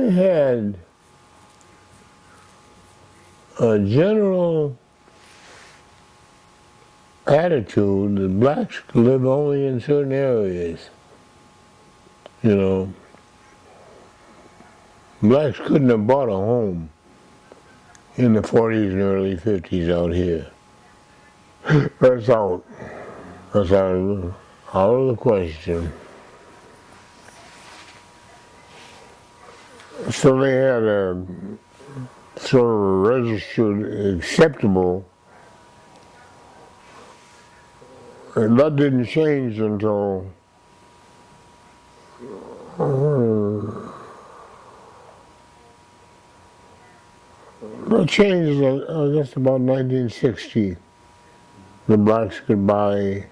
they had a general attitude that blacks live only in certain areas. You know, blacks couldn't have bought a home in the 40s and early 50s out here. That's out. That's out of the question. So they had a sort of registered acceptable, and that didn't change until that changed, I guess, about 1960. The blacks could buy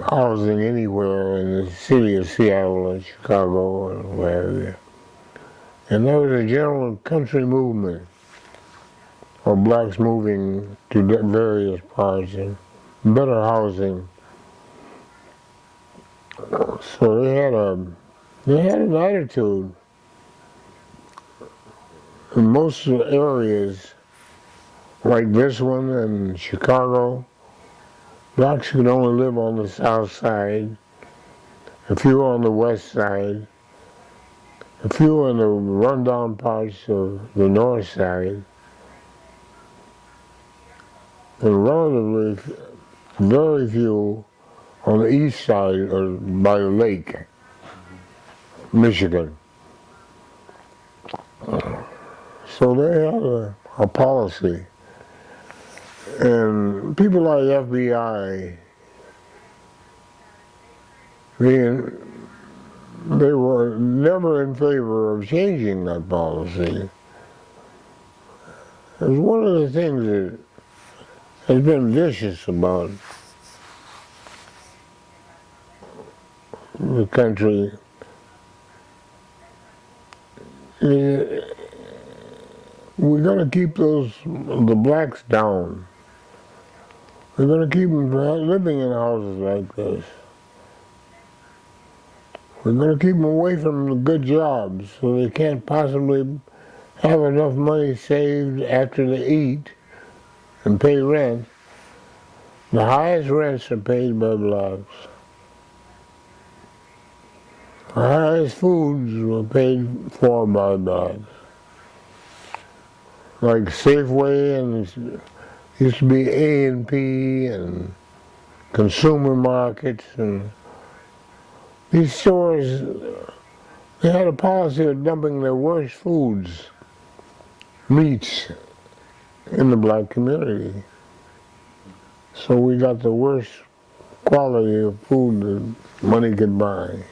housing anywhere in the city of Seattle and Chicago and wherever. And there was a general country movement of blacks moving to various parts and better housing. So they had an attitude in most of the areas like this one in Chicago. Blacks could only live on the south side, a few on the west side, a few in the rundown parts of the north side, and relatively very few on the east side or by the lake, Michigan. So they had a policy. And people like FBI, they were never in favor of changing that policy. It's one of the things that has been vicious about the country. We're going to keep the blacks down. We're going to keep them living in houses like this. We're going to keep them away from the good jobs so they can't possibly have enough money saved after they eat and pay rent. The highest rents are paid by blacks. The highest foods were paid for by blacks. Like Safeway, and used to be A&P and consumer markets, and these stores, they had a policy of dumping their worst foods, meats, in the black community. So we got the worst quality of food that money could buy.